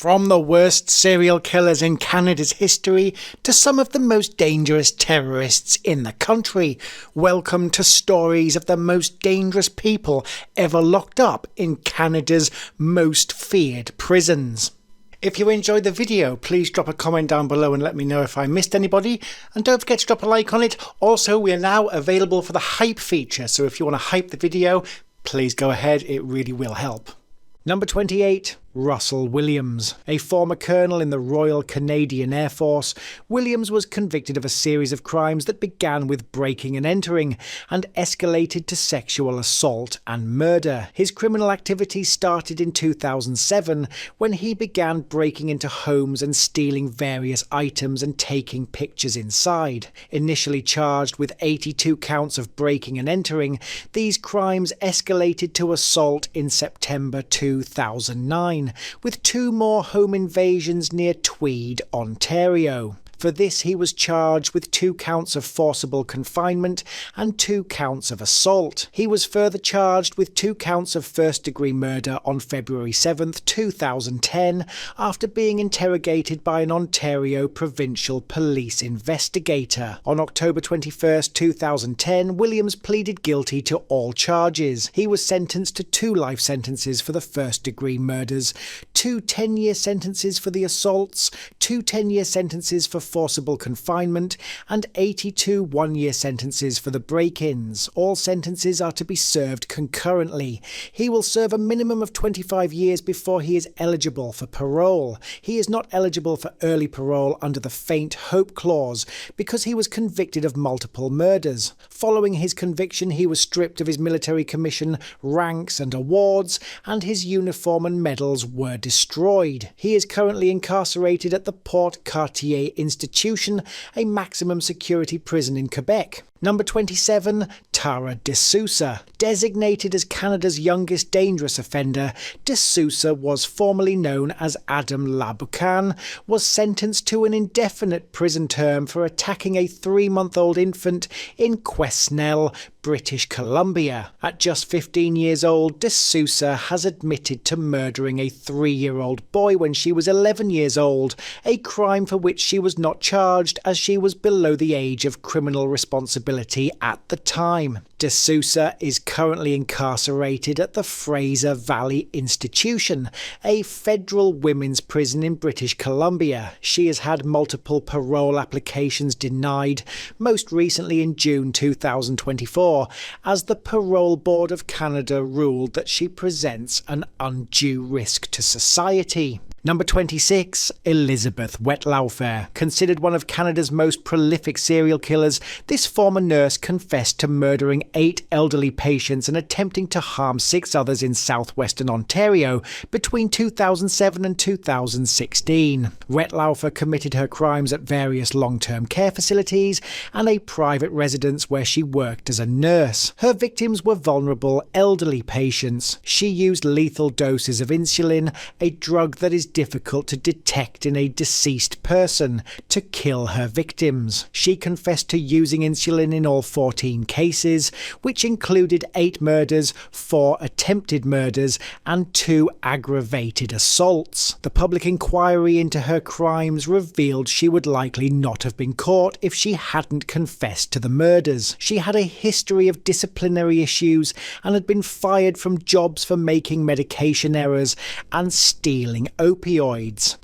From the worst serial killers in Canada's history to some of the most dangerous terrorists in the country, welcome to stories of the most dangerous people ever locked up in Canada's most feared prisons. If you enjoyed the video, please drop a comment down below and let me know if I missed anybody. And don't forget to drop a like on it. Also, we are now available for the hype feature, so if you want to hype the video, please go ahead, it really will help. Number 28. Russell Williams. A former colonel in the Royal Canadian Air Force, Williams was convicted of a series of crimes that began with breaking and entering and escalated to sexual assault and murder. His criminal activity started in 2007 when he began breaking into homes and stealing various items and taking pictures inside. Initially charged with 82 counts of breaking and entering, these crimes escalated to assault in September 2009. With 2 more home invasions near Tweed, Ontario. For this, he was charged with 2 counts of forcible confinement and 2 counts of assault. He was further charged with 2 counts of first-degree murder on February 7, 2010, after being interrogated by an Ontario Provincial Police investigator. On October 21, 2010, Williams pleaded guilty to all charges. He was sentenced to 2 life sentences for the first-degree murders, 2 10-year sentences for the assaults, 2 10-year sentences for forcible confinement, and 82 one-year sentences for the break-ins. All sentences are to be served concurrently. He will serve a minimum of 25 years before he is eligible for parole. He is not eligible for early parole under the faint hope clause because he was convicted of multiple murders. Following his conviction, he was stripped of his military commission, ranks and awards, and his uniform and medals were destroyed. He is currently incarcerated at the Port Cartier Institution, a maximum security prison in Quebec. Number 27. Tara Desusa. Designated as Canada's youngest dangerous offender, Desusa was formerly known as Adam Laboucan, was sentenced to an indefinite prison term for attacking a 3-month-old infant in Quesnel, British Columbia. At just 15 years old, Desusa has admitted to murdering a 3-year-old boy when she was 11 years old, a crime for which she was not charged as she was below the age of criminal responsibility at the time. Desusa is currently incarcerated at the Fraser Valley Institution, a federal women's prison in British Columbia. She has had multiple parole applications denied, most recently in June 2024, as the Parole Board of Canada ruled that she presents an undue risk to society. Number 26. Elizabeth Wettlaufer. Considered one of Canada's most prolific serial killers, this former nurse confessed to murdering 8 elderly patients and attempting to harm 6 others in southwestern Ontario between 2007 and 2016. Wettlaufer committed her crimes at various long-term care facilities and a private residence where she worked as a nurse. Her victims were vulnerable elderly patients. She used lethal doses of insulin, a drug that is difficult to detect in a deceased person, to kill her victims. She confessed to using insulin in all 14 cases, which included 8 murders, 4 attempted murders, and 2 aggravated assaults. The public inquiry into her crimes revealed she would likely not have been caught if she hadn't confessed to the murders. She had a history of disciplinary issues and had been fired from jobs for making medication errors and stealing opioids.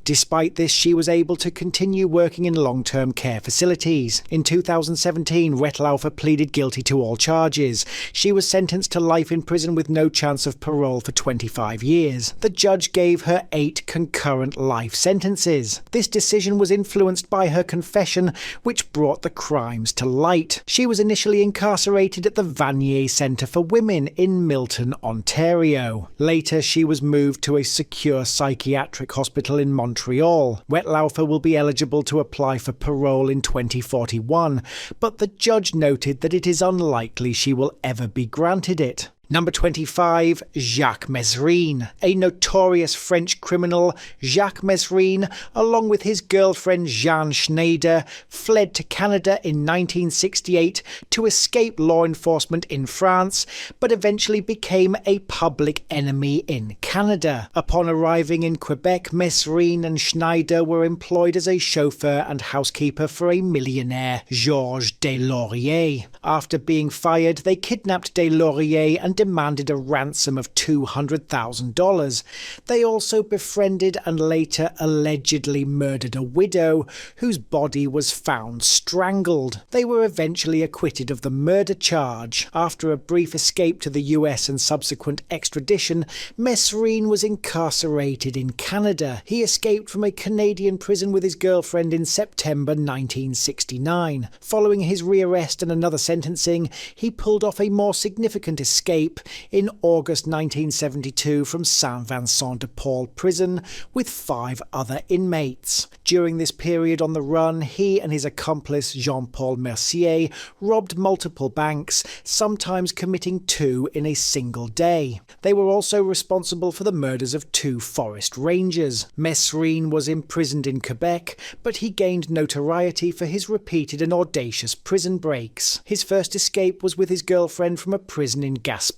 Despite this, she was able to continue working in long-term care facilities. In 2017, Wettlaufer pleaded guilty to all charges. She was sentenced to life in prison with no chance of parole for 25 years. The judge gave her 8 concurrent life sentences. This decision was influenced by her confession, which brought the crimes to light. She was initially incarcerated at the Vanier Centre for Women in Milton, Ontario. Later, she was moved to a secure psychiatric hospital in Montreal. Wettlaufer will be eligible to apply for parole in 2041, but the judge noted that it is unlikely she will ever be granted it. Number 25, Jacques Mesrine. A notorious French criminal, Jacques Mesrine, along with his girlfriend Jeanne Schneider, fled to Canada in 1968 to escape law enforcement in France, but eventually became a public enemy in Canada. Upon arriving in Quebec, Mesrine and Schneider were employed as a chauffeur and housekeeper for a millionaire, Georges Deslauriers. After being fired, they kidnapped Deslauriers and demanded a ransom of $200,000. They also befriended and later allegedly murdered a widow, whose body was found strangled. They were eventually acquitted of the murder charge. After a brief escape to the US and subsequent extradition, Mesrine was incarcerated in Canada. He escaped from a Canadian prison with his girlfriend in September 1969. Following his rearrest and another sentencing, he pulled off a more significant escape in August 1972 from Saint-Vincent-de-Paul prison with 5 other inmates. During this period on the run, he and his accomplice Jean-Paul Mercier robbed multiple banks, sometimes committing 2 in a single day. They were also responsible for the murders of 2 forest rangers. Mesrine was imprisoned in Quebec, but he gained notoriety for his repeated and audacious prison breaks. His first escape was with his girlfriend from a prison in Gaspé.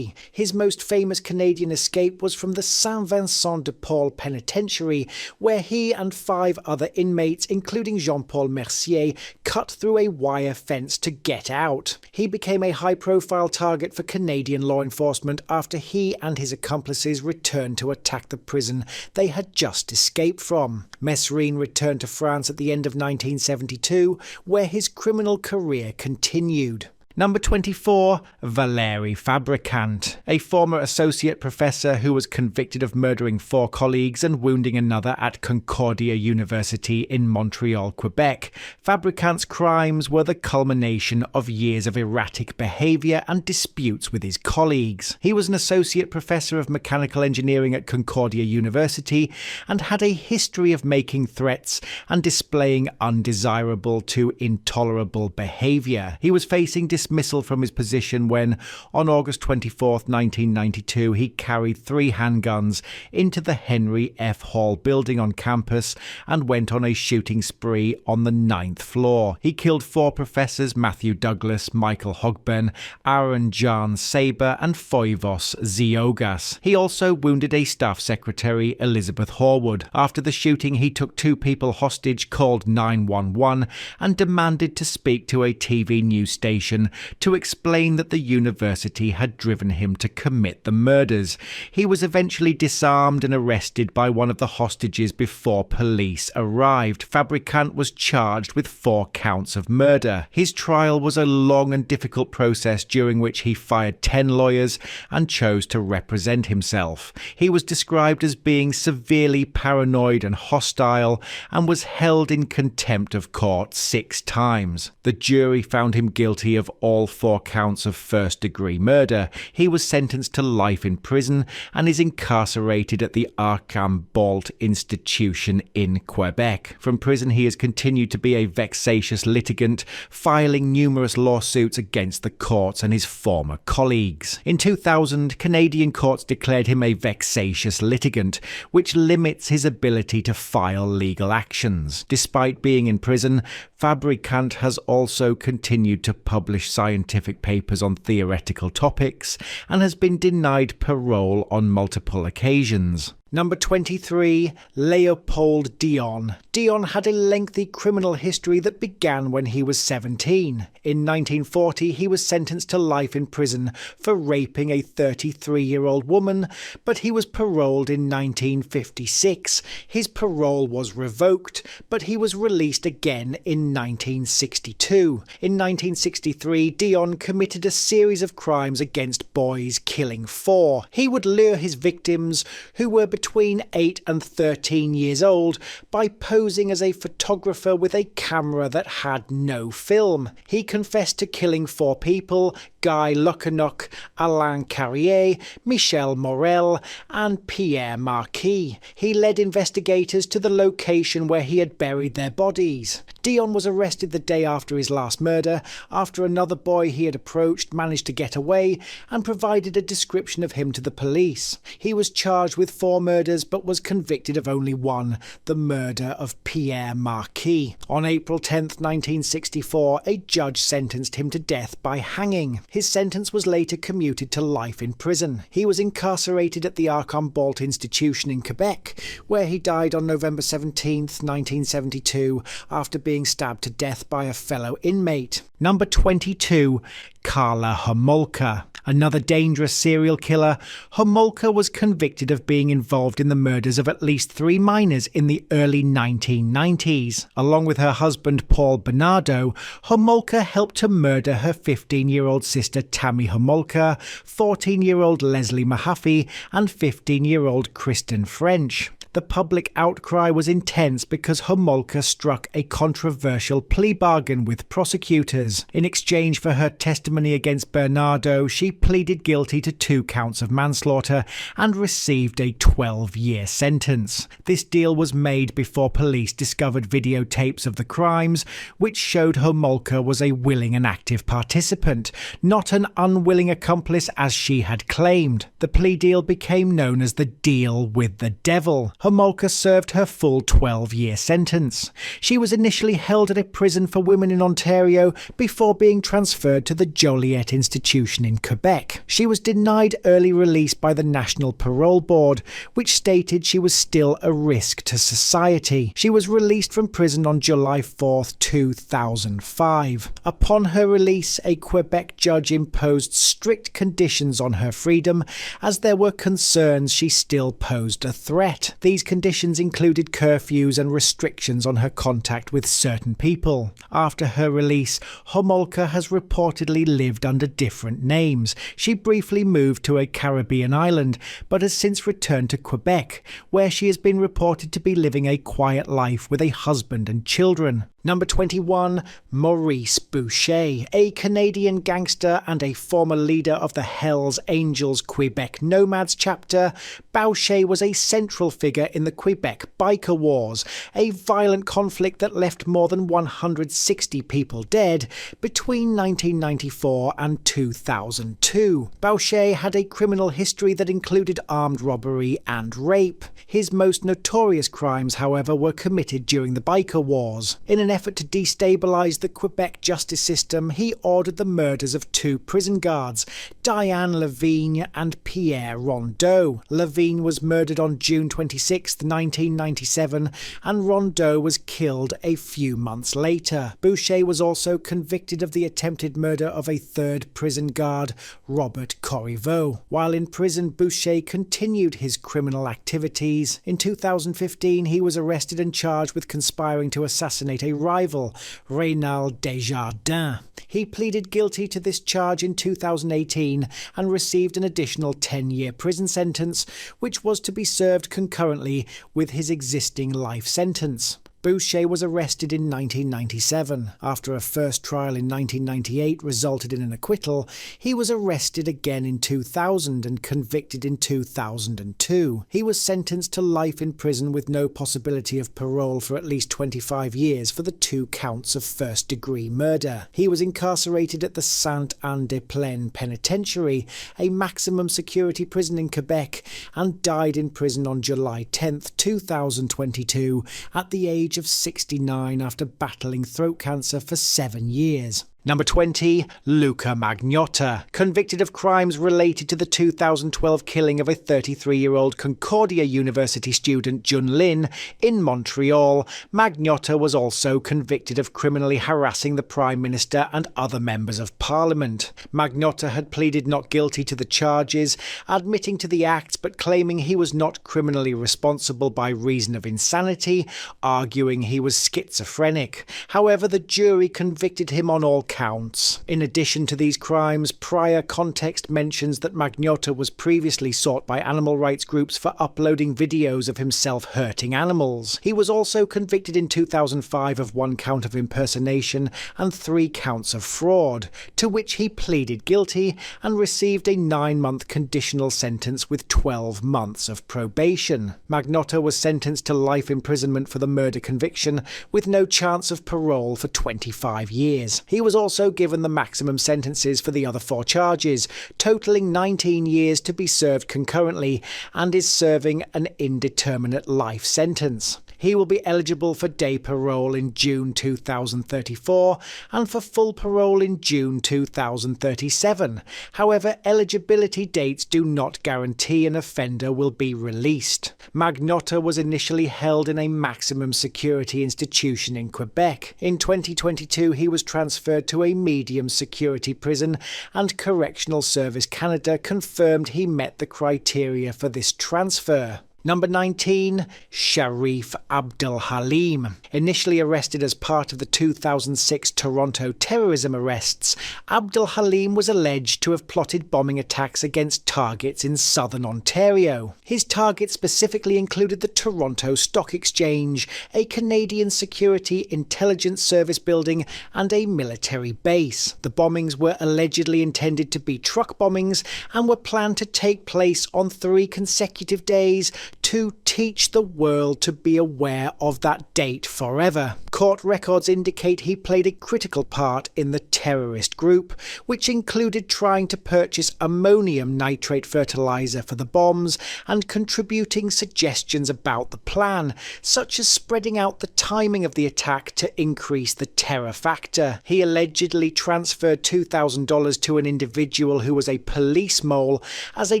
His most famous Canadian escape was from the Saint-Vincent-de-Paul penitentiary, where he and 5 other inmates, including Jean-Paul Mercier, cut through a wire fence to get out. He became a high-profile target for Canadian law enforcement after he and his accomplices returned to attack the prison they had just escaped from. Mesrine returned to France at the end of 1972, where his criminal career continued. Number 24, Valery Fabrikant, a former associate professor who was convicted of murdering 4 colleagues and wounding another at Concordia University in Montreal, Quebec. Fabrikant's crimes were the culmination of years of erratic behaviour and disputes with his colleagues. He was an associate professor of mechanical engineering at Concordia University and had a history of making threats and displaying undesirable to intolerable behaviour. He was facing dismissal from his position when, on August 24, 1992, he carried 3 handguns into the Henry F. Hall building on campus and went on a shooting spree on the 9th floor. He killed 4 professors, Matthew Douglas, Michael Hogben, Aaron John Saber, and Foivos Ziogas. He also wounded a staff secretary, Elizabeth Horwood. After the shooting, he took 2 people hostage, called 911, and demanded to speak to a TV news station to explain that the university had driven him to commit the murders. He was eventually disarmed and arrested by one of the hostages before police arrived. Fabrikant was charged with 4 counts of murder. His trial was a long and difficult process during which he fired 10 lawyers and chose to represent himself. He was described as being severely paranoid and hostile and was held in contempt of court 6 times. The jury found him guilty of all 4 counts of first-degree murder. He was sentenced to life in prison and is incarcerated at the Archambault Institution in Quebec. From prison, he has continued to be a vexatious litigant, filing numerous lawsuits against the courts and his former colleagues. In 2000, Canadian courts declared him a vexatious litigant, which limits his ability to file legal actions. Despite being in prison, Fabrikant has also continued to publish scientific papers on theoretical topics and has been denied parole on multiple occasions. Number 23, Leopold Dion. Dion had a lengthy criminal history that began when he was 17. In 1940, he was sentenced to life in prison for raping a 33-year-old woman, but he was paroled in 1956. His parole was revoked, but he was released again in 1962. In 1963, Dion committed a series of crimes against boys, killing 4. He would lure his victims, who were between 8 and 13 years old, by posing as a photographer with a camera that had no film. He confessed to killing 4 people, Guy Lucanuk, Alain Carrier, Michel Morel, and Pierre Marquis. He led investigators to the location where he had buried their bodies. Dion was arrested the day after his last murder, after another boy he had approached managed to get away and provided a description of him to the police. He was charged with 4 murders but was convicted of only one, the murder of Pierre Marquis. On April 10, 1964, a judge sentenced him to death by hanging. His sentence was later commuted to life in prison. He was incarcerated at the Archambault Institution in Quebec, where he died on November 17, 1972, after being stabbed to death by a fellow inmate. Number 22. Karla Homolka. Another dangerous serial killer, Homolka was convicted of being involved in the murders of at least 3 minors in the early 1990s. Along with her husband Paul Bernardo, Homolka helped to murder her 15-year-old sister Tammy Homolka, 14-year-old Leslie Mahaffey, and 15-year-old Kristen French. The public outcry was intense because Homolka struck a controversial plea bargain with prosecutors. In exchange for her testimony against Bernardo, she pleaded guilty to 2 counts of manslaughter and received a 12-year sentence. This deal was made before police discovered videotapes of the crimes, which showed Homolka was a willing and active participant, not an unwilling accomplice as she had claimed. The plea deal became known as the Deal with the Devil. Homolka served her full 12-year sentence. She was initially held at a prison for women in Ontario before being transferred to the Joliet Institution in Quebec. She was denied early release by the National Parole Board, which stated she was still a risk to society. She was released from prison on July 4, 2005. Upon her release, a Quebec judge imposed strict conditions on her freedom, as there were concerns she still posed a threat. These conditions included curfews and restrictions on her contact with certain people. After her release, Homolka has reportedly lived under different names. She briefly moved to a Caribbean island, but has since returned to Quebec, where she has been reported to be living a quiet life with a husband and children. Number 21. Maurice Boucher. A Canadian gangster and a former leader of the Hells Angels Quebec Nomads chapter, Boucher was a central figure in the Quebec Biker Wars, a violent conflict that left more than 160 people dead between 1994 and 2002. Boucher had a criminal history that included armed robbery and rape. His most notorious crimes, however, were committed during the Biker Wars. In an effort to destabilise the Quebec justice system, he ordered the murders of 2 prison guards, Diane Lavigne and Pierre Rondeau. Lavigne was murdered on June 26, 1997, and Rondeau was killed a few months later. Boucher was also convicted of the attempted murder of a 3rd prison guard, Robert Corriveau. While in prison, Boucher continued his criminal activities. In 2015, he was arrested and charged with conspiring to assassinate a rival, Reynald Desjardins. He pleaded guilty to this charge in 2018 and received an additional 10-year prison sentence, which was to be served concurrently with his existing life sentence. Boucher was arrested in 1997. After a first trial in 1998 resulted in an acquittal, he was arrested again in 2000 and convicted in 2002. He was sentenced to life in prison with no possibility of parole for at least 25 years for the 2 counts of first-degree murder. He was incarcerated at the Sainte-Anne-des-Plaines Penitentiary, a maximum security prison in Quebec, and died in prison on July 10, 2022, at the age of 69 after battling throat cancer for 7 years. Number 20. Luka Magnotta. Convicted of crimes related to the 2012 killing of a 33-year-old Concordia University student Jun Lin in Montreal, Magnotta was also convicted of criminally harassing the Prime Minister and other members of Parliament. Magnotta had pleaded not guilty to the charges, admitting to the acts but claiming he was not criminally responsible by reason of insanity, arguing he was schizophrenic. However, the jury convicted him on all counts. In addition to these crimes, prior context mentions that Magnotta was previously sought by animal rights groups for uploading videos of himself hurting animals. He was also convicted in 2005 of 1 count of impersonation and 3 counts of fraud, to which he pleaded guilty and received a 9-month conditional sentence with 12 months of probation. Magnotta was sentenced to life imprisonment for the murder conviction, with no chance of parole for 25 years. He was also given the maximum sentences for the other 4 charges, totaling 19 years to be served concurrently, and is serving an indeterminate life sentence. He will be eligible for day parole in June 2034 and for full parole in June 2037. However, eligibility dates do not guarantee an offender will be released. Magnotta was initially held in a maximum security institution in Quebec. In 2022, he was transferred to a medium security prison, and Correctional Service Canada confirmed he met the criteria for this transfer. Number 19, Shareef Abdelhaleem. Initially arrested as part of the 2006 Toronto terrorism arrests, Abdelhaleem was alleged to have plotted bombing attacks against targets in southern Ontario. His targets specifically included the Toronto Stock Exchange, a Canadian security intelligence service building, and a military base. The bombings were allegedly intended to be truck bombings and were planned to take place on 3 consecutive days to teach the world to be aware of that date forever. Court records indicate he played a critical part in the terrorist group, which included trying to purchase ammonium nitrate fertilizer for the bombs and contributing suggestions about the plan, such as spreading out the timing of the attack to increase the terror factor. He allegedly transferred $2,000 to an individual who was a police mole as a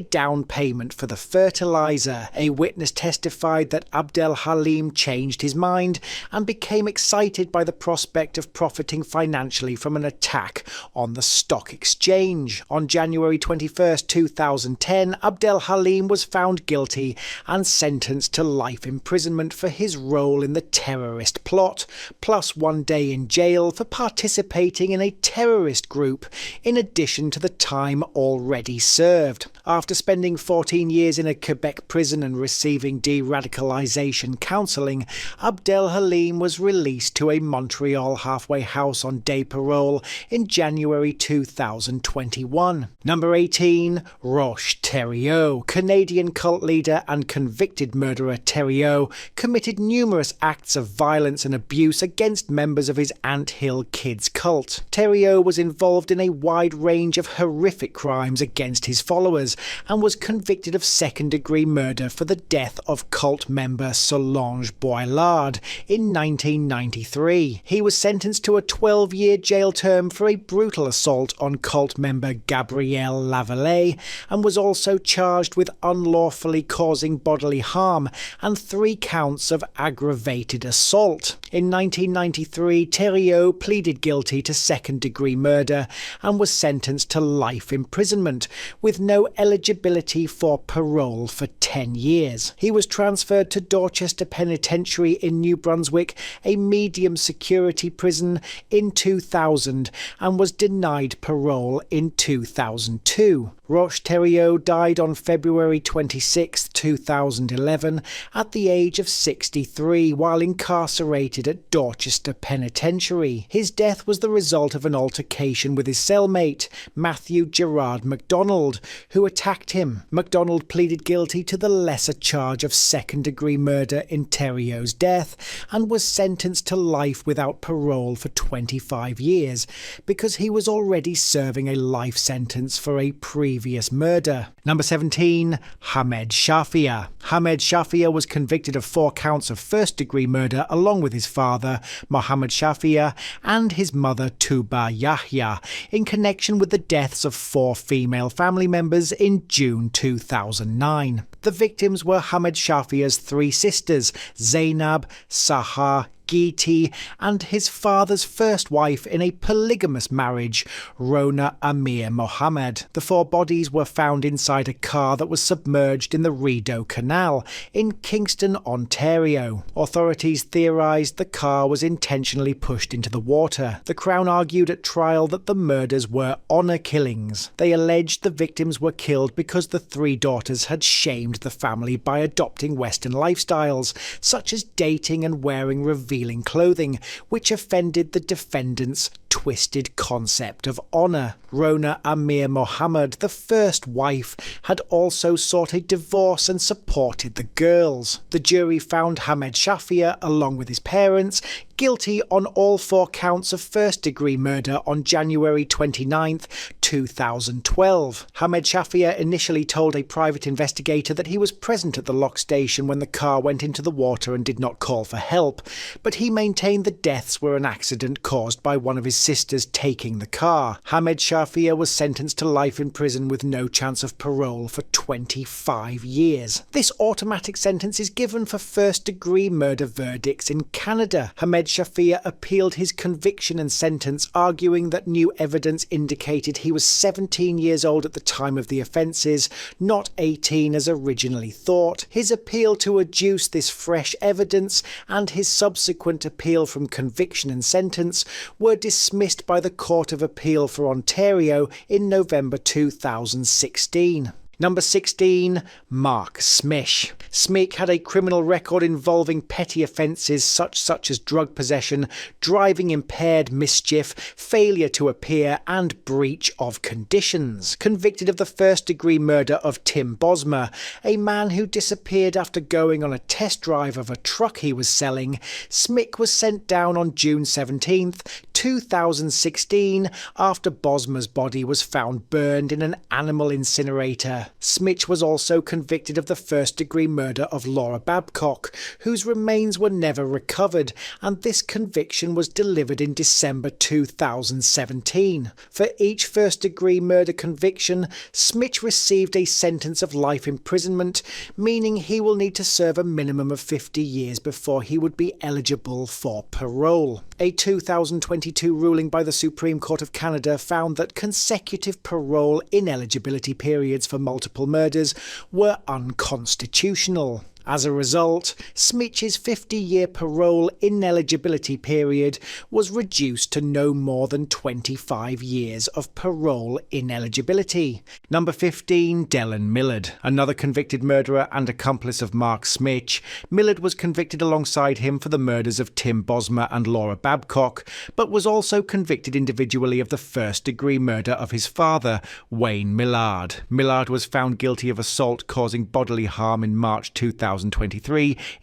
down payment for the fertilizer. A witness testified that Abdelhaleem changed his mind and became excited by the prospect of profiting financially from an attack on the stock exchange. On January 21, 2010, Abdelhaleem was found guilty and sentenced to life imprisonment for his role in the terrorist plot, plus 1 day in jail for participating in a terrorist group, in addition to the time already served. After spending 14 years in a Quebec prison and receiving de-radicalization counselling, Abdelhaleem was released to a Montreal halfway house on day parole in January 2021. Number 18, Roch Theriault. Canadian cult leader and convicted murderer Theriault committed numerous acts of violence and abuse against members of his Ant Hill Kids cult. Theriault was involved in a wide range of horrific crimes against his followers and was convicted of second-degree murder for the death of cult member Solange Boilard in 1993. He was sentenced to a 12-year jail term for a brutal assault on cult member Gabrielle Lavallée and was also charged with unlawfully causing bodily harm and 3 counts of aggravated assault. In 1993, Theriault pleaded guilty to second-degree murder and was sentenced to life imprisonment, with no eligibility for parole for 10 years. He was transferred to Dorchester Penitentiary in New Brunswick, a medium security prison, in 2000 and was denied parole in 2002. Roch Theriault died on February 26, 2011, at the age of 63 while incarcerated at Dorchester Penitentiary. His death was the result of an altercation with his cellmate, Matthew Gerard MacDonald, who attacked him. MacDonald pleaded guilty to the lesser charge of second-degree murder in Theriault's death and was sentenced to life without parole for 25 years because he was already serving a life sentence for a previous murder. Number 17, Hamed Shafia. Hamed Shafia was convicted of 4 counts of first-degree murder along with his father, Mohammed Shafia, and his mother, Tuba Yahya, in connection with the deaths of 4 female family members in June 2009. The victims were Hamed Shafia's 3 sisters, Zainab, Sahar, Yeti, and his father's first wife in a polygamous marriage, Rona Amir Mohammed. The 4 bodies were found inside a car that was submerged in the Rideau Canal in Kingston, Ontario. Authorities theorised the car was intentionally pushed into the water. The Crown argued at trial that the murders were honour killings. They alleged the victims were killed because the 3 daughters had shamed the family by adopting Western lifestyles, such as dating and wearing revealing clothing, which offended the defendants' twisted concept of honour. Rona Amir Mohammed, the first wife, had also sought a divorce and supported the girls. The jury found Hamed Shafia, along with his parents, guilty on all 4 counts of first-degree murder on January 29, 2012. Hamed Shafia initially told a private investigator that he was present at the lock station when the car went into the water and did not call for help, but he maintained the deaths were an accident caused by one of his sisters taking the car. Hamed Shafia was sentenced to life in prison with no chance of parole for 25 years. This automatic sentence is given for first-degree murder verdicts in Canada. Hamed Shafia appealed his conviction and sentence, arguing that new evidence indicated he was 17 years old at the time of the offences, not 18 as originally thought. His appeal to adduce this fresh evidence and his subsequent appeal from conviction and sentence were dismissed by the Court of Appeal for Ontario in November 2016. Number 16, Mark Smich. Smich had a criminal record involving petty offences such as drug possession, driving impaired, mischief, failure to appear, and breach of conditions. Convicted of the first-degree murder of Tim Bosma, a man who disappeared after going on a test drive of a truck he was selling, Smich was sent down on June 17, 2016, after Bosma's body was found burned in an animal incinerator. Smich was also convicted of the first-degree murder of Laura Babcock, whose remains were never recovered, and this conviction was delivered in December 2017. For each first-degree murder conviction, Smich received a sentence of life imprisonment, meaning he will need to serve a minimum of 50 years before he would be eligible for parole. A 2022 ruling by the Supreme Court of Canada found that consecutive parole ineligibility periods for multiple murders were unconstitutional. As a result, Smich's 50-year parole ineligibility period was reduced to no more than 25 years of parole ineligibility. Number 15, Dellen Millard. Another convicted murderer and accomplice of Mark Smich, Millard was convicted alongside him for the murders of Tim Bosma and Laura Babcock, but was also convicted individually of the first-degree murder of his father, Wayne Millard. Millard was found guilty of assault causing bodily harm in March 2023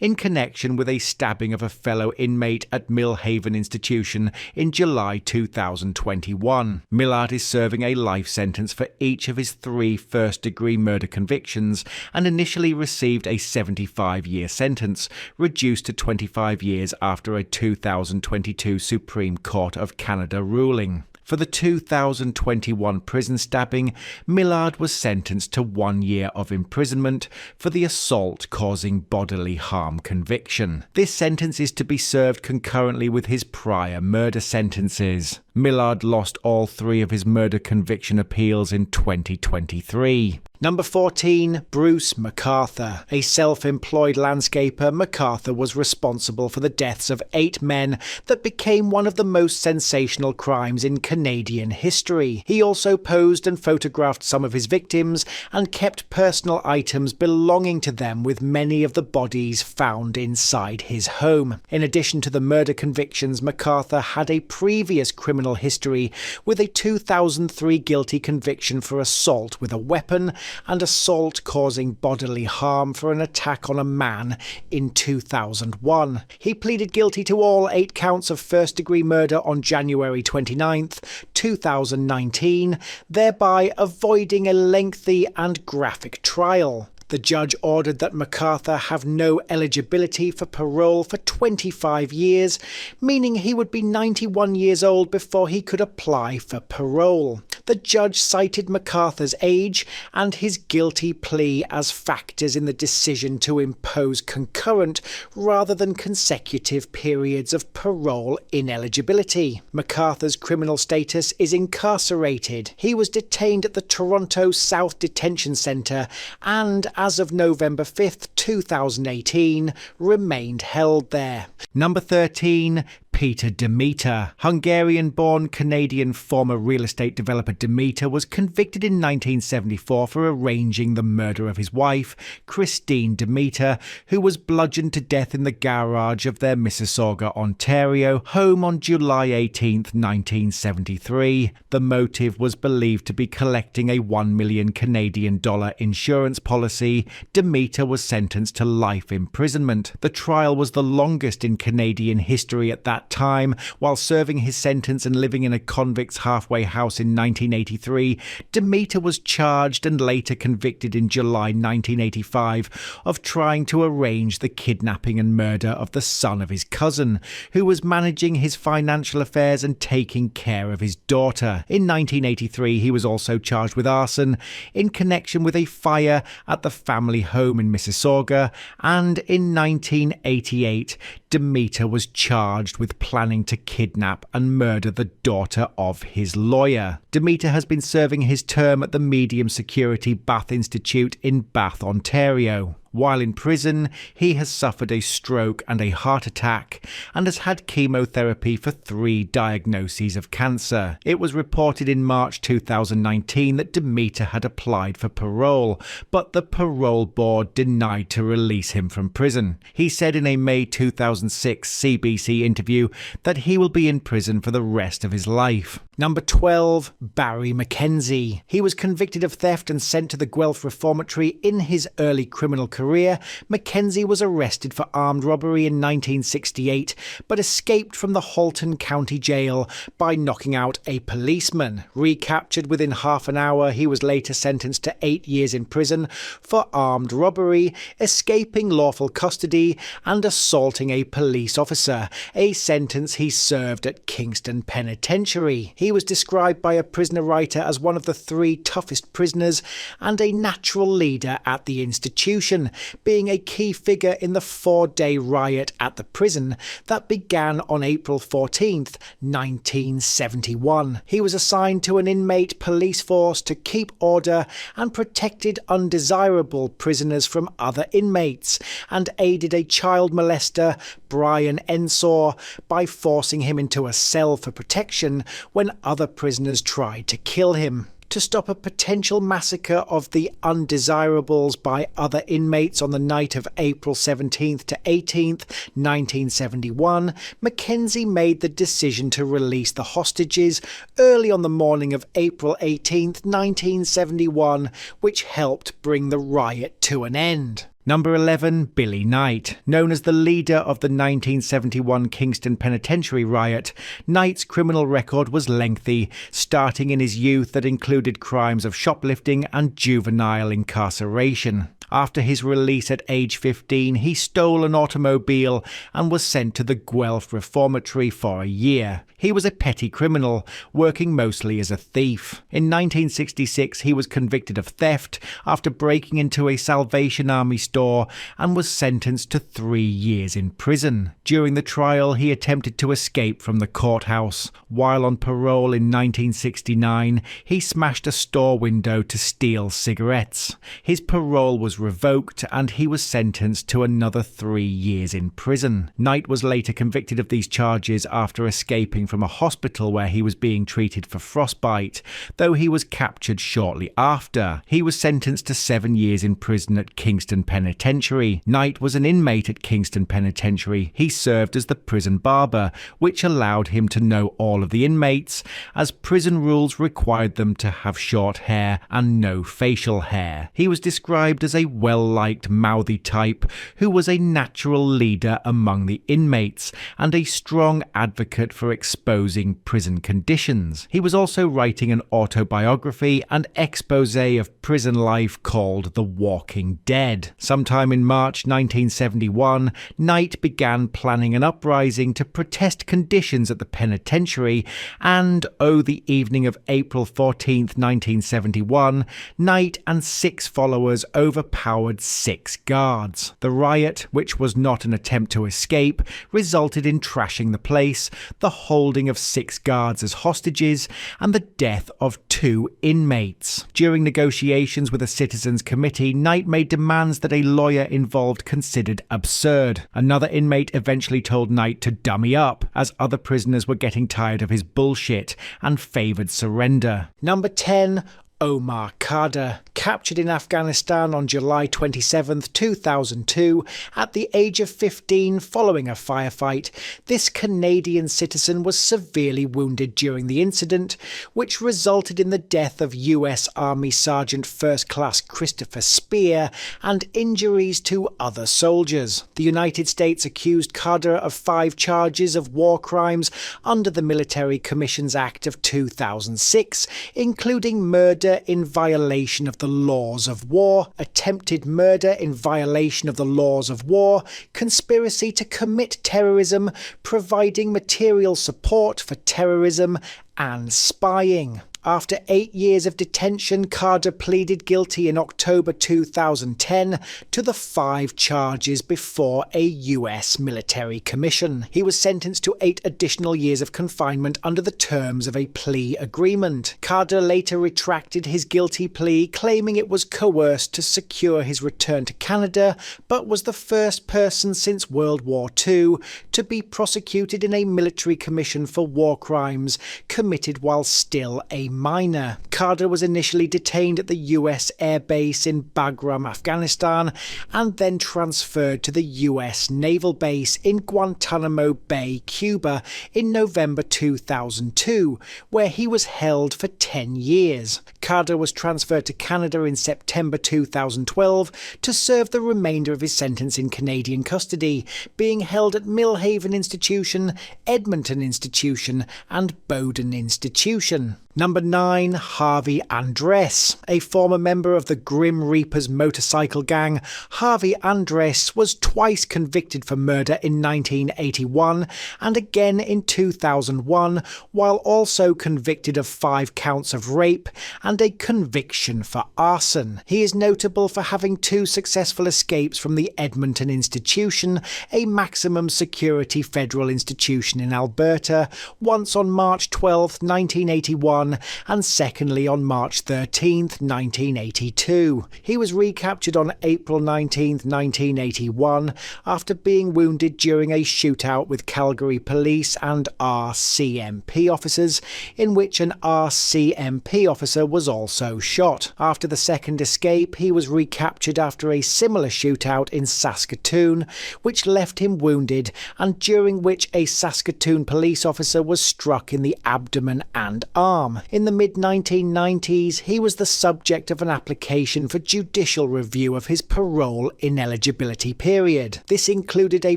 in connection with a stabbing of a fellow inmate at Millhaven Institution in July 2021. Millard is serving a life sentence for each of his 3 first-degree murder convictions and initially received a 75-year sentence, reduced to 25 years after a 2022 Supreme Court of Canada ruling. For the 2021 prison stabbing, Millard was sentenced to 1 year of imprisonment for the assault causing bodily harm conviction. This sentence is to be served concurrently with his prior murder sentences. Millard lost all 3 of his murder conviction appeals in 2023. Number 14, Bruce McArthur. A self-employed landscaper, MacArthur was responsible for the deaths of 8 men that became one of the most sensational crimes in Canadian history. He also posed and photographed some of his victims and kept personal items belonging to them, with many of the bodies found inside his home. In addition to the murder convictions, MacArthur had a previous criminal history with a 2003 guilty conviction for assault with a weapon and assault causing bodily harm for an attack on a man in 2001. He pleaded guilty to all 8 counts of first-degree murder on January 29th, 2019, thereby avoiding a lengthy and graphic trial. The judge ordered that MacArthur have no eligibility for parole for 25 years, meaning he would be 91 years old before he could apply for parole. The judge cited McArthur's age and his guilty plea as factors in the decision to impose concurrent rather than consecutive periods of parole ineligibility. McArthur's criminal status is incarcerated. He was detained at the Toronto South Detention Centre and, as of November 5th, 2018, remained held there. Number 13. Peter Demeter. Hungarian-born Canadian former real estate developer Demeter was convicted in 1974 for arranging the murder of his wife, Christine Demeter, who was bludgeoned to death in the garage of their Mississauga, Ontario, home on July 18, 1973. The motive was believed to be collecting a $1 million Canadian insurance policy. Demeter was sentenced to life imprisonment. The trial was the longest in Canadian history at that time. While serving his sentence and living in a convict's halfway house in 1983, Demeter was charged and later convicted in July 1985 of trying to arrange the kidnapping and murder of the son of his cousin, who was managing his financial affairs and taking care of his daughter. In 1983, he was also charged with arson in connection with a fire at the family home in Mississauga, and in 1988, Demeter was charged with planning to kidnap and murder the daughter of his lawyer. Demeter has been serving his term at the Medium Security Bath Institute in Bath, Ontario. While in prison, he has suffered a stroke and a heart attack and has had chemotherapy for 3 diagnoses of cancer. It was reported in March 2019 that Demeter had applied for parole, but the parole board denied to release him from prison. He said in a May 2006 CBC interview that he will be in prison for the rest of his life. Number 12. Barry McKenzie. He was convicted of theft and sent to the Guelph Reformatory in his early criminal career. McKenzie was arrested for armed robbery in 1968, but escaped from the Halton County Jail by knocking out a policeman. Recaptured within half an hour, he was later sentenced to 8 years in prison for armed robbery, escaping lawful custody, and assaulting a police officer, a sentence he served at Kingston Penitentiary. He was described by a prisoner writer as one of the 3 toughest prisoners and a natural leader at the institution, being a key figure in the 4-day riot at the prison that began on April 14th, 1971. He was assigned to an inmate police force to keep order and protected undesirable prisoners from other inmates, and aided a child molester, Brian Ensor, by forcing him into a cell for protection when other prisoners tried to kill him. To stop a potential massacre of the undesirables by other inmates on the night of April 17th to 18th, 1971, McKenzie made the decision to release the hostages early on the morning of April 18th, 1971, which helped bring the riot to an end. Number 11. Billy Knight. Known as the leader of the 1971 Kingston Penitentiary riot, Knight's criminal record was lengthy, starting in his youth that included crimes of shoplifting and juvenile incarceration. After his release at age 15, he stole an automobile and was sent to the Guelph Reformatory for a year. He was a petty criminal, working mostly as a thief. In 1966, he was convicted of theft after breaking into a Salvation Army store and was sentenced to 3 years in prison. During the trial, he attempted to escape from the courthouse. While on parole in 1969, he smashed a store window to steal cigarettes. His parole was revoked and he was sentenced to another 3 years in prison. Knight was later convicted of these charges after escaping from a hospital where he was being treated for frostbite, though he was captured shortly after. He was sentenced to 7 years in prison at Kingston Penitentiary. Knight was an inmate at Kingston Penitentiary. He served as the prison barber, which allowed him to know all of the inmates, as prison rules required them to have short hair and no facial hair. He was described as a well-liked mouthy type who was a natural leader among the inmates and a strong advocate for exposing prison conditions. He was also writing an autobiography and expose of prison life called The Walking Dead. Sometime in March 1971, Knight began planning an uprising to protest conditions at the penitentiary, and the evening of April 14, 1971, Knight and 6 followers overpowered 6 guards. The riot, which was not an attempt to escape, resulted in trashing the place, the holding of 6 guards as hostages, and the death of 2 inmates. During negotiations with a citizens' committee, Knight made demands that a lawyer involved considered absurd. Another inmate eventually told Knight to dummy up, as other prisoners were getting tired of his bullshit and favoured surrender. Number 10. Omar Khadr, captured in Afghanistan on July 27, 2002, at the age of 15 following a firefight. This Canadian citizen was severely wounded during the incident, which resulted in the death of US Army Sergeant First Class Christopher Spear and injuries to other soldiers. The United States accused Khadr of 5 charges of war crimes under the Military Commissions Act of 2006, including murder in violation of the laws of war, attempted murder in violation of the laws of war, conspiracy to commit terrorism, providing material support for terrorism, and spying. After 8 years of detention, Khadr pleaded guilty in October 2010 to the 5 charges before a US military commission. He was sentenced to 8 additional years of confinement under the terms of a plea agreement. Khadr later retracted his guilty plea, claiming it was coerced to secure his return to Canada, but was the first person since World War II to be prosecuted in a military commission for war crimes committed while still a minor. Khadr was initially detained at the US Air Base in Bagram, Afghanistan, and then transferred to the US Naval Base in Guantanamo Bay, Cuba, in November 2002, where he was held for 10 years. Khadr was transferred to Canada in September 2012 to serve the remainder of his sentence in Canadian custody, being held at Millhaven Institution, Edmonton Institution, and Bowdoin Institution. Number 9. Harvey Andres. A former member of the Grim Reaper's motorcycle gang, Harvey Andres was twice convicted for murder in 1981 and again in 2001, while also convicted of 5 counts of rape and a conviction for arson. He is notable for having 2 successful escapes from the Edmonton Institution, a maximum security federal institution in Alberta, once on March 12, 1981, and secondly on March 13, 1982. He was recaptured on April 19, 1981, after being wounded during a shootout with Calgary police and RCMP officers, in which an RCMP officer was also shot. After the second escape, he was recaptured after a similar shootout in Saskatoon, which left him wounded, and during which a Saskatoon police officer was struck in the abdomen and arm. In the mid-1990s, he was the subject of an application for judicial review of his parole ineligibility period. This included a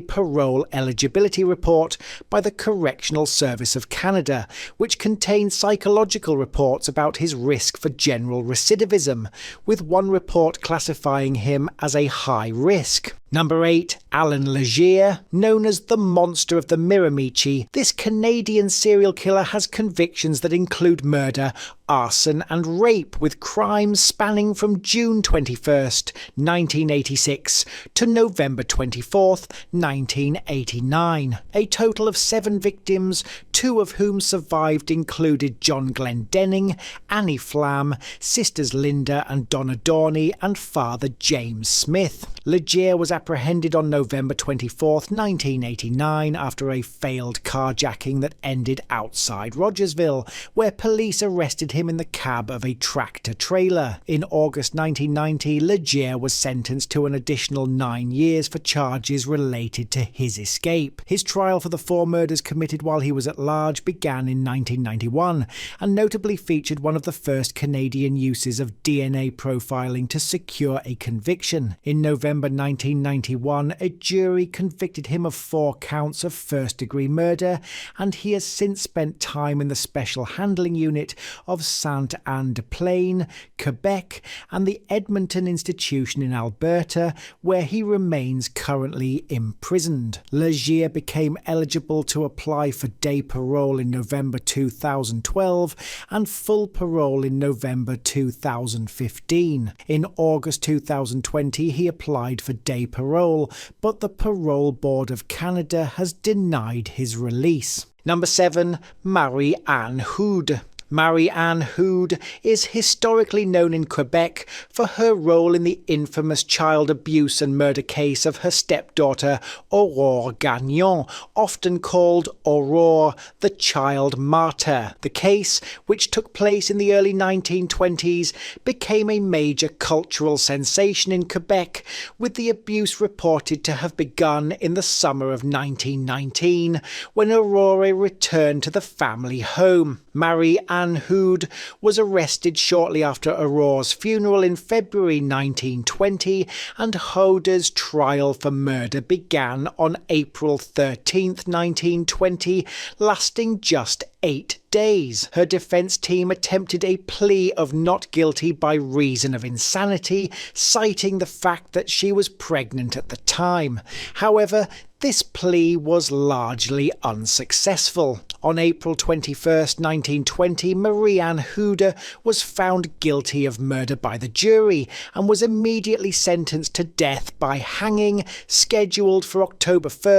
parole eligibility report by the Correctional Service of Canada, which contained psychological reports about his risk for general recidivism, with one report classifying him as a high risk. Number 8. Allan Legere. Known as the Monster of the Miramichi, this Canadian serial killer has convictions that include murder, arson and rape, with crimes spanning from June 21st, 1986 to November 24th, 1989. A total of 7 victims, 2 of whom survived, included John Glendenning, Annie Flam, sisters Linda and Donna Dorney, and father James Smith. Legere was apprehended on November 24, 1989, after a failed carjacking that ended outside Rogersville, where police arrested him in the cab of a tractor-trailer. In August 1990, Legere was sentenced to an additional 9 years for charges related to his escape. His trial for the 4 murders committed while he was at large began in 1991, and notably featured one of the first Canadian uses of DNA profiling to secure a conviction. In November 1991, a jury convicted him of 4 counts of first-degree murder, and he has since spent time in the Special Handling Unit of Sainte-Anne-de-Plaine, Quebec, and the Edmonton Institution in Alberta, where he remains currently imprisoned. Legere became eligible to apply for day parole in November 2012 and full parole in November 2015. In August 2020, he applied for day parole, but the Parole Board of Canada has denied his release. Number 7. Marie-Anne Houde. Marie-Anne Houde is historically known in Quebec for her role in the infamous child abuse and murder case of her stepdaughter Aurore Gagnon, often called Aurore the Child Martyr. The case, which took place in the early 1920s, became a major cultural sensation in Quebec, with the abuse reported to have begun in the summer of 1919, when Aurore returned to the family home. Marie-Anne Houde was arrested shortly after Aurore's funeral in February 1920, and Houde's trial for murder began on April 13, 1920, lasting just 8 days. Her defence team attempted a plea of not guilty by reason of insanity, citing the fact that she was pregnant at the time. However, this plea was largely unsuccessful. On April 21, 1920, Marie-Anne Houde was found guilty of murder by the jury and was immediately sentenced to death by hanging, scheduled for October 1,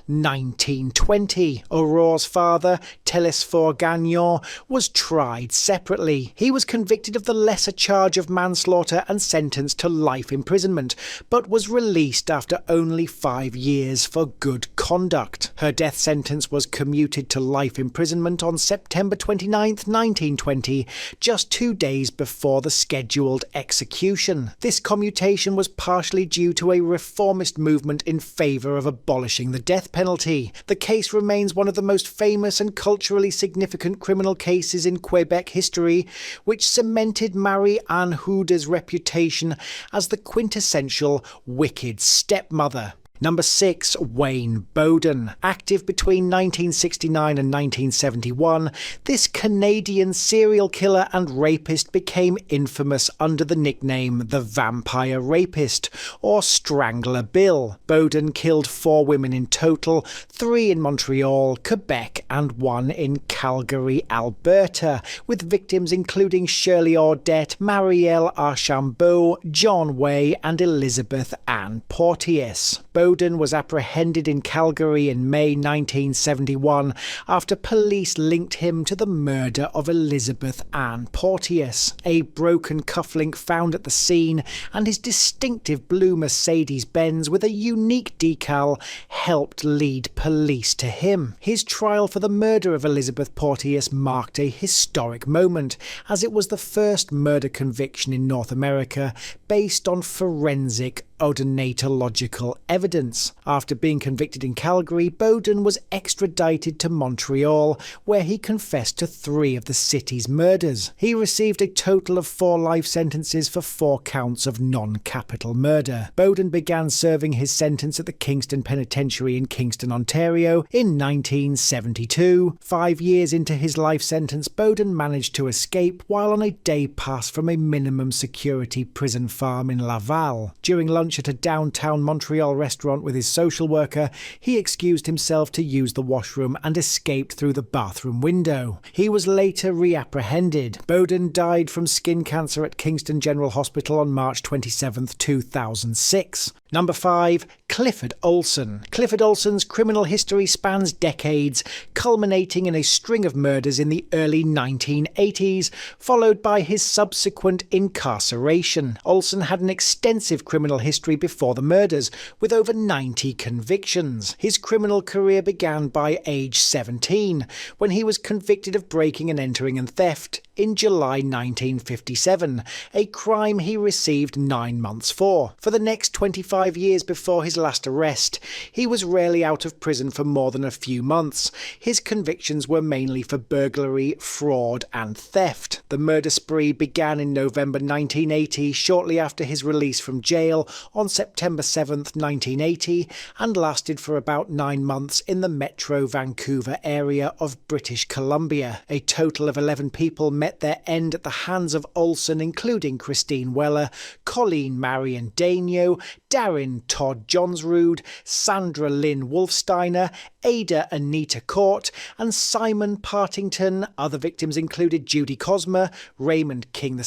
1920. Aurore's father, Telesphore Gagnon, was tried separately. He was convicted of the lesser charge of manslaughter and sentenced to life imprisonment, but was released after only 5 years for good conduct. Her death sentence was commuted to life imprisonment on September 29, 1920, just 2 days before the scheduled execution. This commutation was partially due to a reformist movement in favour of abolishing the death penalty. The case remains one of the most famous and culturally significant criminal cases in Quebec history, which cemented Marie-Anne Houde's reputation as the quintessential wicked stepmother. Number 6. Wayne Bowden. Active between 1969 and 1971, this Canadian serial killer and rapist became infamous under the nickname the Vampire Rapist, or Strangler Bill. Bowden killed 4 women in total, 3 in Montreal, Quebec, and 1 in Calgary, Alberta, with victims including Shirley Audette, Marielle Archambault, John Way, and Elizabeth Ann Porteous. Bowden was apprehended in Calgary in May 1971 after police linked him to the murder of Elizabeth Ann Porteous. A broken cufflink found at the scene and his distinctive blue Mercedes-Benz with a unique decal helped lead police to him. His trial for the murder of Elizabeth Porteous marked a historic moment, as it was the first murder conviction in North America based on forensic odonatological evidence. After being convicted in Calgary, Bowden was extradited to Montreal, where he confessed to 3 of the city's murders. He received a total of 4 life sentences for 4 counts of non-capital murder. Bowden began serving his sentence at the Kingston Penitentiary in Kingston, Ontario in 1972. 5 years into his life sentence, Bowden managed to escape while on a day pass from a minimum security prison farm in Laval. During lunch at a downtown Montreal restaurant with his social worker, he excused himself to use the washroom and escaped through the bathroom window. He was later reapprehended. Bowden died from skin cancer at Kingston General Hospital on March 27, 2006. Number 5. Clifford Olson. Clifford Olson's criminal history spans decades, culminating in a string of murders in the early 1980s, followed by his subsequent incarceration. Olson had an extensive criminal history before the murders, with over 90 convictions. His criminal career began by age 17, when he was convicted of breaking and entering and theft in July 1957, a crime he received 9 months for. For the next 25 years before his last arrest, he was rarely out of prison for more than a few months. His convictions were mainly for burglary, fraud and theft. The murder spree began in November 1980, shortly after his release from jail on September 7th, 1980, and lasted for about 9 months in the Metro Vancouver area of British Columbia. A total of 11 people met their end at the hands of Olson, including Christine Weller, Colleen Marion Daigneault, Darren Todd Johnsrud, Sandra Lynn Wolfsteiner, Ada Anita Court, and Simon Partington. Other victims included Judy Cosma, Raymond King II,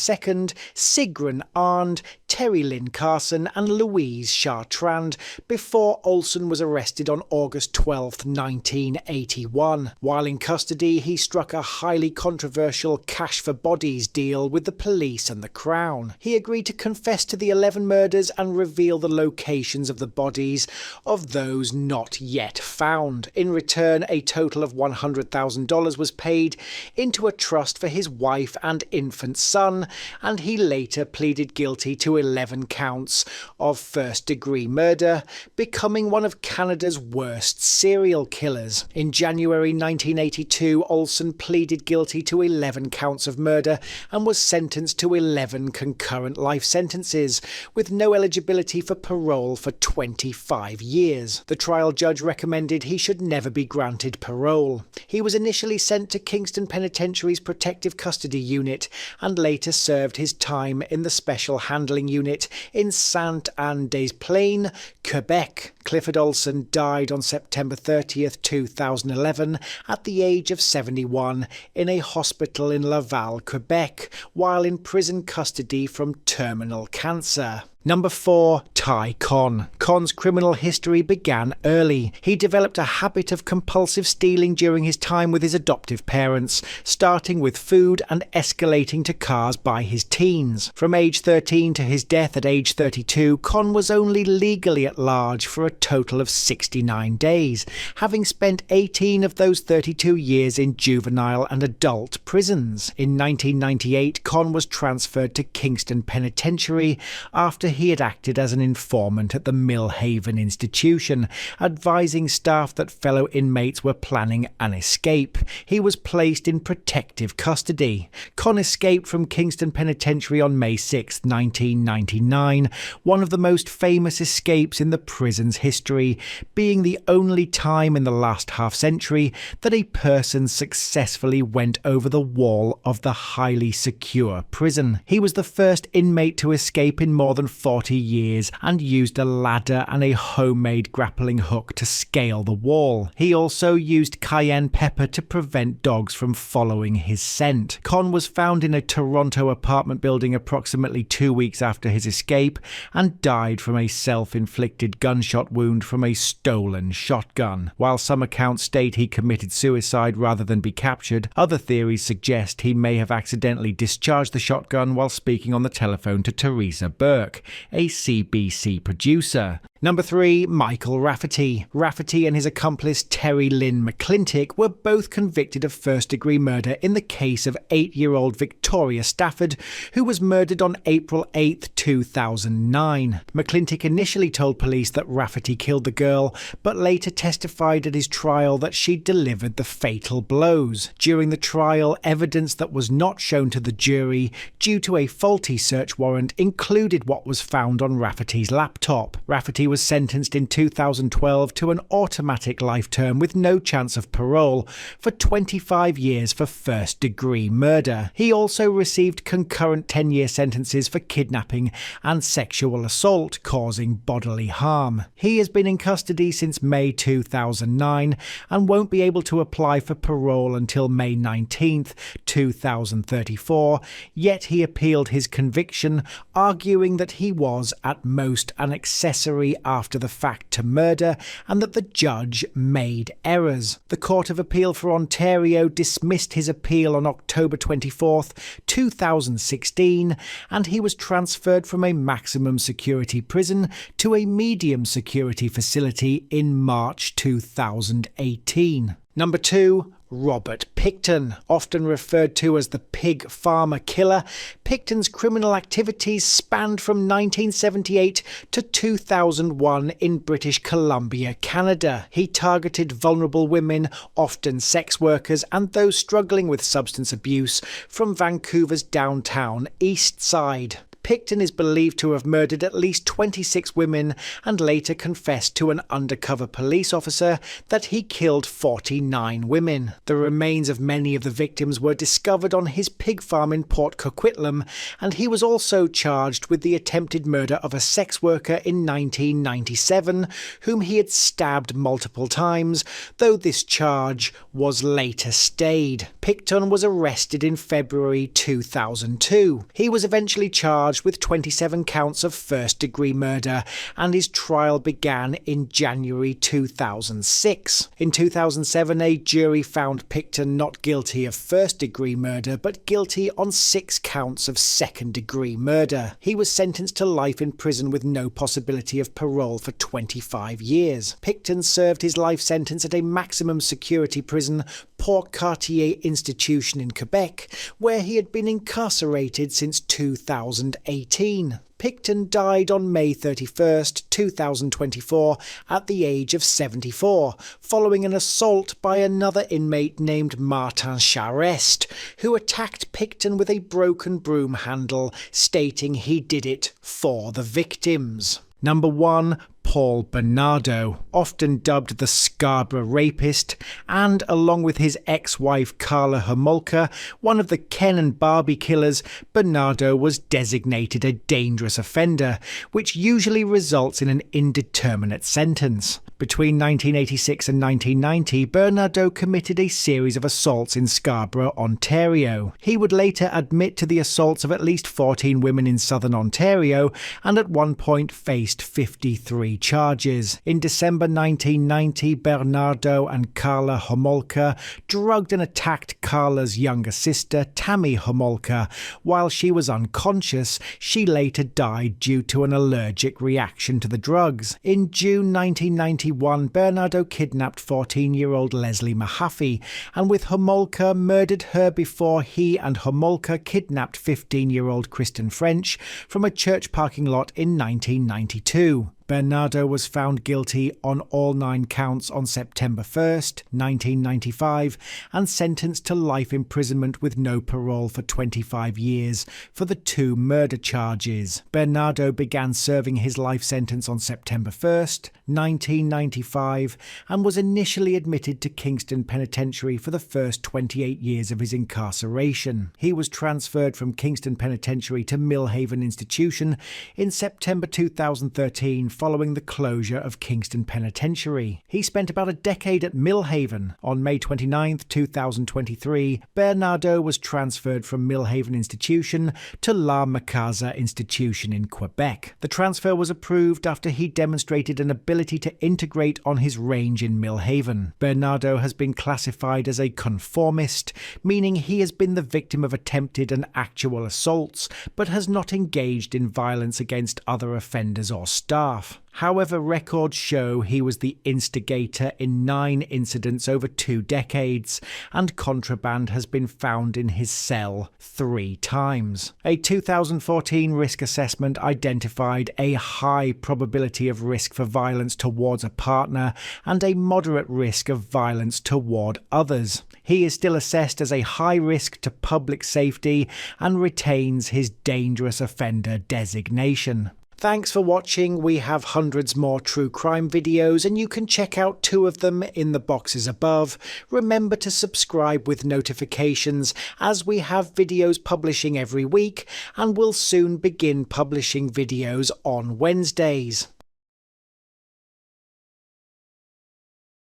Sigrun Arndt, Terry Lynn Carson and Louise Chartrand, before Olson was arrested on August 12, 1981. While in custody, he struck a highly controversial cash for bodies deal with the police and the Crown. He agreed to confess to the 11 murders and reveal the locations of the bodies of those not yet found. In return, a total of $100,000 was paid into a trust for his wife and infant son, and he later pleaded guilty to 11 counts of first-degree murder, becoming one of Canada's worst serial killers. In January 1982, Olson pleaded guilty to 11 counts of murder and was sentenced to 11 concurrent life sentences, with no eligibility for parole for 25 years. The trial judge recommended he should never be granted parole. He was initially sent to Kingston Penitentiary's Protective Custody Unit and later served his time in the Special Handling Unit in Sainte-Anne-des-Plaines, Quebec. Clifford Olson died on September 30th, 2011 at the age of 71 in a hospital in Laval, Quebec, while in prison custody from terminal cancer. Number 4. Ty Conn. Conn's criminal history began early. He developed a habit of compulsive stealing during his time with his adoptive parents, starting with food and escalating to cars by his teens. From age 13 to his death at age 32, Conn was only legally at large for a total of 69 days, having spent 18 of those 32 years in juvenile and adult prisons. In 1998, Conn was transferred to Kingston Penitentiary after he had acted as an informant at the Millhaven Institution, advising staff that fellow inmates were planning an escape. He was placed in protective custody. Conn escaped from Kingston Penitentiary on May 6, 1999, one of the most famous escapes in the prison's history, being the only time in the last half-century that a person successfully went over the wall of the highly secure prison. He was the first inmate to escape in more than 40 years and used a ladder and a homemade grappling hook to scale the wall. He also used cayenne pepper to prevent dogs from following his scent. Conn was found in a Toronto apartment building approximately 2 weeks after his escape and died from a self-inflicted gunshot wound from a stolen shotgun. While some accounts state he committed suicide rather than be captured, other theories suggest he may have accidentally discharged the shotgun while speaking on the telephone to Teresa Burke, a CBC producer. Number 3. Michael Rafferty. Rafferty and his accomplice Terry Lynn McClintic were both convicted of first-degree murder in the case of 8-year-old Victoria Stafford, who was murdered on April 8, 2009. McClintic initially told police that Rafferty killed the girl, but later testified at his trial that she delivered the fatal blows. During the trial, evidence that was not shown to the jury due to a faulty search warrant included what was found on Rafferty's laptop. Rafferty was was sentenced in 2012 to an automatic life term with no chance of parole for 25 years for first-degree murder. He also received concurrent 10-year sentences for kidnapping and sexual assault causing bodily harm. He has been in custody since May 2009 and won't be able to apply for parole until May 19th, 2034, yet he appealed his conviction, arguing that he was at most an accessory after the fact to murder and that the judge made errors. The Court of Appeal for Ontario dismissed his appeal on October 24th, 2016, and he was transferred from a maximum security prison to a medium security facility in March 2018. Number 2. Robert Pickton. Often referred to as the Pig Farmer Killer, Pickton's criminal activities spanned from 1978 to 2001 in British Columbia, Canada. He targeted vulnerable women, often sex workers, and those struggling with substance abuse from Vancouver's downtown East Side. Pickton is believed to have murdered at least 26 women and later confessed to an undercover police officer that he killed 49 women. The remains of many of the victims were discovered on his pig farm in Port Coquitlam, and he was also charged with the attempted murder of a sex worker in 1997, whom he had stabbed multiple times, though this charge was later stayed. Pickton was arrested in February 2002. He was eventually charged with 27 counts of first-degree murder, and his trial began in January 2006. In 2007, a jury found Pickton not guilty of first-degree murder, but guilty on 6 counts of second-degree murder. He was sentenced to life in prison with no possibility of parole for 25 years. Pickton served his life sentence at a maximum security prison, Port Cartier Institution in Quebec, where he had been incarcerated since 2018. Pickton died on May 31st, 2024, at the age of 74, following an assault by another inmate named Martin Charest, who attacked Pickton with a broken broom handle, stating he did it for the victims. Number 1. Paul Bernardo, often dubbed the Scarborough Rapist, and along with his ex-wife Karla Homolka, one of the Ken and Barbie killers, Bernardo was designated a dangerous offender, which usually results in an indeterminate sentence. Between 1986 and 1990, Bernardo committed a series of assaults in Scarborough, Ontario. He would later admit to the assaults of at least 14 women in southern Ontario, and at one point faced 53 charges. In December 1990, Bernardo and Karla Homolka drugged and attacked Karla's younger sister, Tammy Homolka. While she was unconscious, she later died due to an allergic reaction to the drugs. In June 1991, Bernardo kidnapped 14-year-old Leslie Mahaffey, and with Homolka murdered her before he and Homolka kidnapped 15-year-old Kristen French from a church parking lot in 1992. Bernardo was found guilty on all 9 counts on September 1st, 1995, and sentenced to life imprisonment with no parole for 25 years for the 2 murder charges. Bernardo began serving his life sentence on September 1st, 1995, and was initially admitted to Kingston Penitentiary for the first 28 years of his incarceration. He was transferred from Kingston Penitentiary to Millhaven Institution in September 2013, following the closure of Kingston Penitentiary. He spent about a decade at Millhaven. On May 29, 2023, Bernardo was transferred from Millhaven Institution to La McArthur Institution in Quebec. The transfer was approved after he demonstrated an ability to integrate on his range in Millhaven. Bernardo has been classified as a conformist, meaning he has been the victim of attempted and actual assaults, but has not engaged in violence against other offenders or staff. However, records show he was the instigator in 9 incidents over 2 decades, and contraband has been found in his cell 3 times. A 2014 risk assessment identified a high probability of risk for violence towards a partner and a moderate risk of violence toward others. He is still assessed as a high risk to public safety and retains his dangerous offender designation. Thanks for watching. We have hundreds more true crime videos and you can check out 2 of them in the boxes above. Remember to subscribe with notifications as we have videos publishing every week and will soon begin publishing videos on Wednesdays.